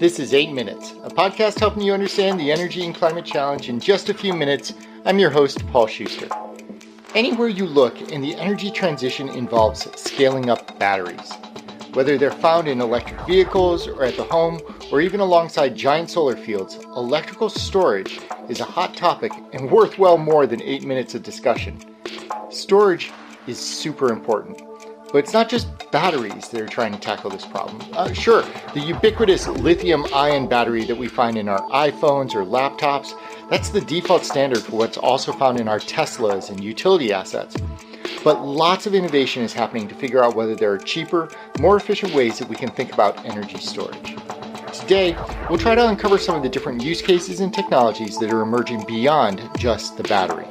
This is 8 Minutes, a podcast helping you understand the energy and climate challenge in just a few minutes. I'm your host, Paul Schuster. Anywhere you look in the energy transition involves scaling up batteries. Whether they're found in electric vehicles or at the home or even alongside giant solar fields, electrical storage is a hot topic and worth well more than 8 minutes of discussion. Storage is super important. But it's not just batteries that are trying to tackle this problem. Sure, the ubiquitous lithium-ion battery that we find in our iPhones or laptops, that's the default standard for what's also found in our Teslas and utility assets. But lots of innovation is happening to figure out whether there are cheaper, more efficient ways that we can think about energy storage. Today, we'll try to uncover some of the different use cases and technologies that are emerging beyond just the battery.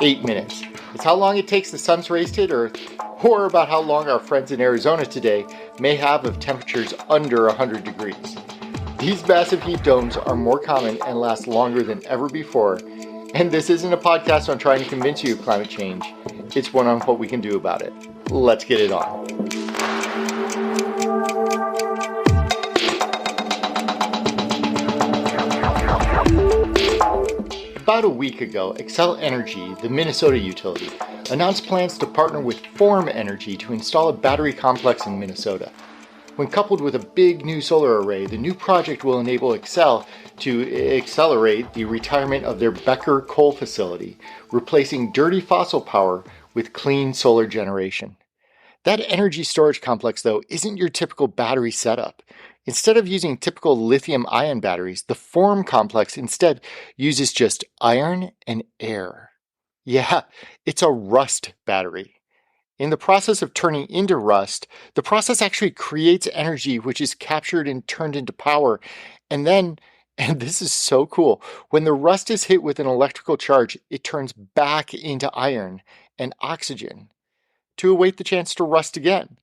8 minutes. It's how long it takes the sun's rays to hit Earth, or about how long our friends in Arizona today may have of temperatures under 100 degrees. These massive heat domes are more common and last longer than ever before, and this isn't a podcast on trying to convince you of climate change. It's one on what we can do about it. Let's get it on. About a week ago, Xcel Energy, the Minnesota utility, announced plans to partner with Form Energy to install a battery complex in Minnesota. When coupled with a big new solar array, the new project will enable Xcel to accelerate the retirement of their Becker coal facility, replacing dirty fossil power with clean solar generation. That energy storage complex, though, isn't your typical battery setup. Instead of using typical lithium-ion batteries, the Form complex instead uses just iron and air. Yeah, it's a rust battery. In the process of turning into rust, the process actually creates energy which is captured and turned into power. And then, and this is so cool, when the rust is hit with an electrical charge, it turns back into iron and oxygen to await the chance to rust again.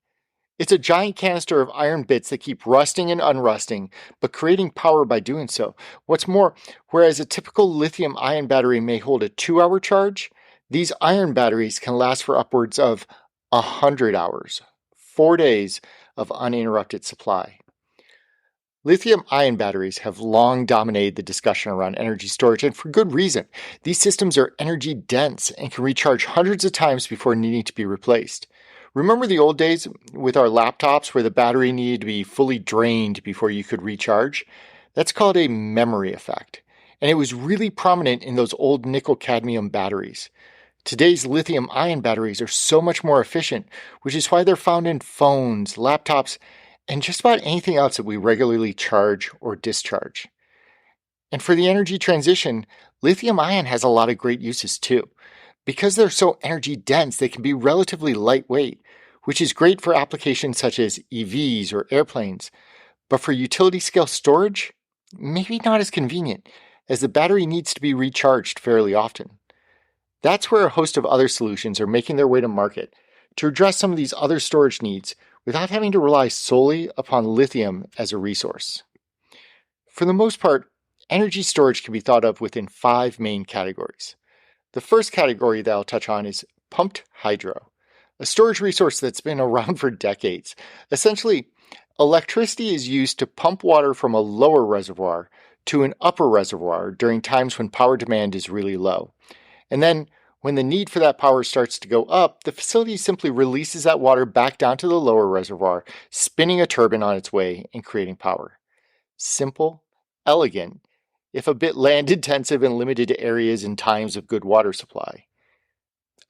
It's a giant canister of iron bits that keep rusting and unrusting, but creating power by doing so. What's more, whereas a typical lithium-ion battery may hold a 2-hour charge, these iron batteries can last for upwards of 100 hours, 4 days of uninterrupted supply. Lithium-ion batteries have long dominated the discussion around energy storage, and for good reason. These systems are energy dense and can recharge hundreds of times before needing to be replaced. Remember the old days with our laptops where the battery needed to be fully drained before you could recharge? That's called a memory effect, and it was really prominent in those old nickel-cadmium batteries. Today's lithium-ion batteries are so much more efficient, which is why they're found in phones, laptops, and just about anything else that we regularly charge or discharge. And for the energy transition, lithium-ion has a lot of great uses too. Because they're so energy dense, they can be relatively lightweight, which is great for applications such as EVs or airplanes. But for utility scale storage, maybe not as convenient, as the battery needs to be recharged fairly often. That's where a host of other solutions are making their way to market to address some of these other storage needs without having to rely solely upon lithium as a resource. For the most part, energy storage can be thought of within 5 main categories. The first category that I'll touch on is pumped hydro, a storage resource that's been around for decades. Essentially, electricity is used to pump water from a lower reservoir to an upper reservoir during times when power demand is really low. And then, when the need for that power starts to go up, the facility simply releases that water back down to the lower reservoir, spinning a turbine on its way and creating power. Simple, elegant, if a bit land-intensive and limited to areas and times of good water supply.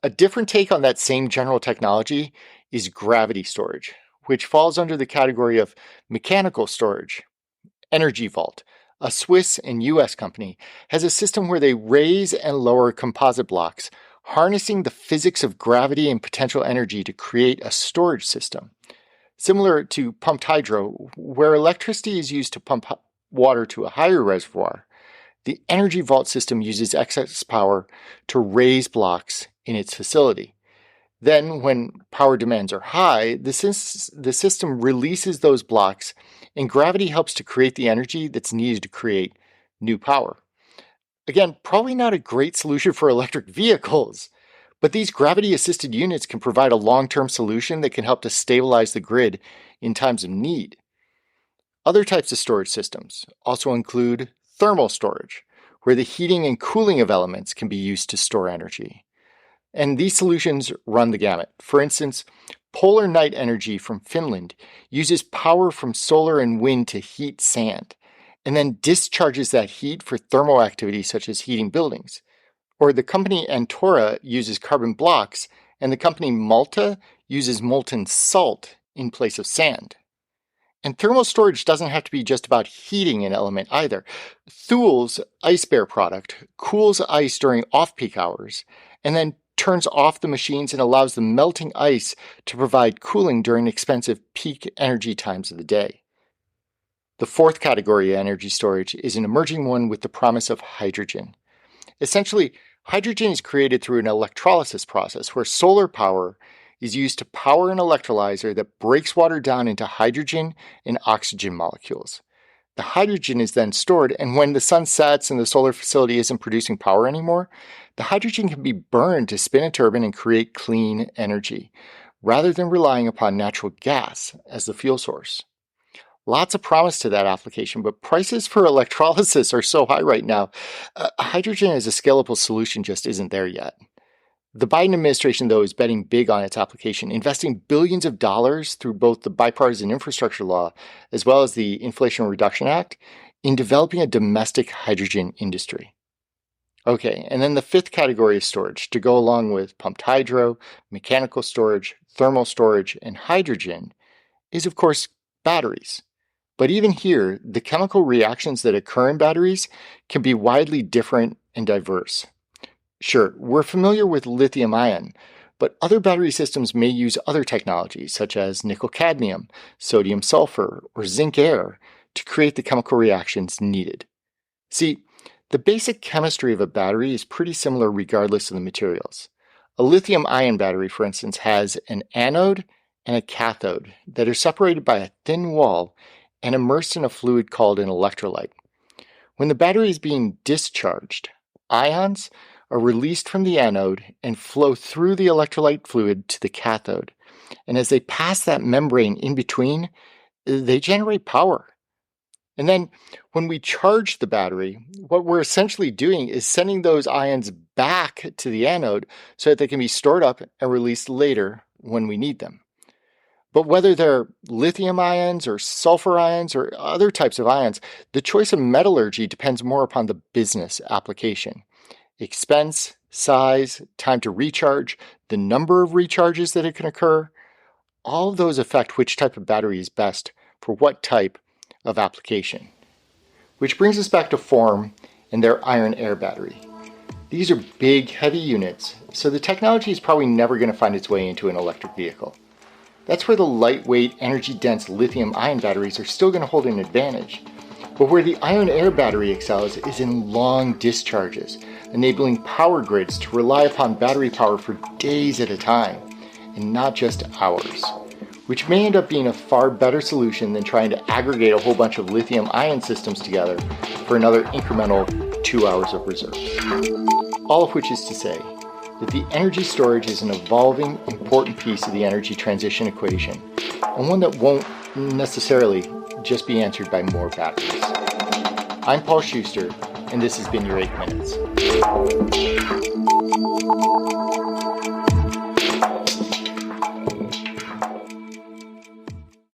A different take on that same general technology is gravity storage, which falls under the category of mechanical storage. Energy Vault, a Swiss and US company, has a system where they raise and lower composite blocks, harnessing the physics of gravity and potential energy to create a storage system. Similar to pumped hydro, where electricity is used to pump water to a higher reservoir, the Energy Vault system uses excess power to raise blocks in its facility. Then, when power demands are high, the system releases those blocks, and gravity helps to create the energy that's needed to create new power. Again, probably not a great solution for electric vehicles, but these gravity-assisted units can provide a long-term solution that can help to stabilize the grid in times of need. Other types of storage systems also include thermal storage, where the heating and cooling of elements can be used to store energy. And these solutions run the gamut. For instance, Polar Night Energy from Finland uses power from solar and wind to heat sand, and then discharges that heat for thermal activities such as heating buildings. Or the company Antora uses carbon blocks, and the company Malta uses molten salt in place of sand. And thermal storage doesn't have to be just about heating an element either. Thul's Ice Bear product cools ice during off-peak hours, and then turns off the machines and allows the melting ice to provide cooling during expensive peak energy times of the day. The fourth category of energy storage is an emerging one with the promise of hydrogen. Essentially, hydrogen is created through an electrolysis process where solar power is used to power an electrolyzer that breaks water down into hydrogen and oxygen molecules. The hydrogen is then stored, and when the sun sets and the solar facility isn't producing power anymore, the hydrogen can be burned to spin a turbine and create clean energy, rather than relying upon natural gas as the fuel source. Lots of promise to that application, but prices for electrolysis are so high right now. Hydrogen as a scalable solution just isn't there yet. The Biden administration, though, is betting big on its application, investing billions of dollars through both the bipartisan infrastructure law as well as the Inflation Reduction Act in developing a domestic hydrogen industry. Okay, and then the fifth category of storage, to go along with pumped hydro, mechanical storage, thermal storage, and hydrogen, is of course batteries. But even here, the chemical reactions that occur in batteries can be widely different and diverse. Sure, we're familiar with lithium-ion, but other battery systems may use other technologies such as nickel-cadmium, sodium-sulfur, or zinc-air to create the chemical reactions needed. See, the basic chemistry of a battery is pretty similar regardless of the materials. A lithium-ion battery, for instance, has an anode and a cathode that are separated by a thin wall and immersed in a fluid called an electrolyte. When the battery is being discharged, ions are released from the anode and flow through the electrolyte fluid to the cathode. And as they pass that membrane in between, they generate power. And then when we charge the battery, what we're essentially doing is sending those ions back to the anode so that they can be stored up and released later when we need them. But whether they're lithium ions or sulfur ions or other types of ions, the choice of metallurgy depends more upon the business application. Expense, size, time to recharge, the number of recharges that it can occur, all of those affect which type of battery is best for what type of application. Which brings us back to Form and their iron-air battery. These are big, heavy units, so the technology is probably never going to find its way into an electric vehicle. That's where the lightweight, energy-dense lithium-ion batteries are still going to hold an advantage. But where the iron-air battery excels is in long discharges, enabling power grids to rely upon battery power for days at a time, and not just hours, which may end up being a far better solution than trying to aggregate a whole bunch of lithium-ion systems together for another incremental 2 hours of reserve. All of which is to say that the energy storage is an evolving, important piece of the energy transition equation, and one that won't necessarily just be answered by more batteries. I'm Paul Schuster, and this has been your 8 Minutes.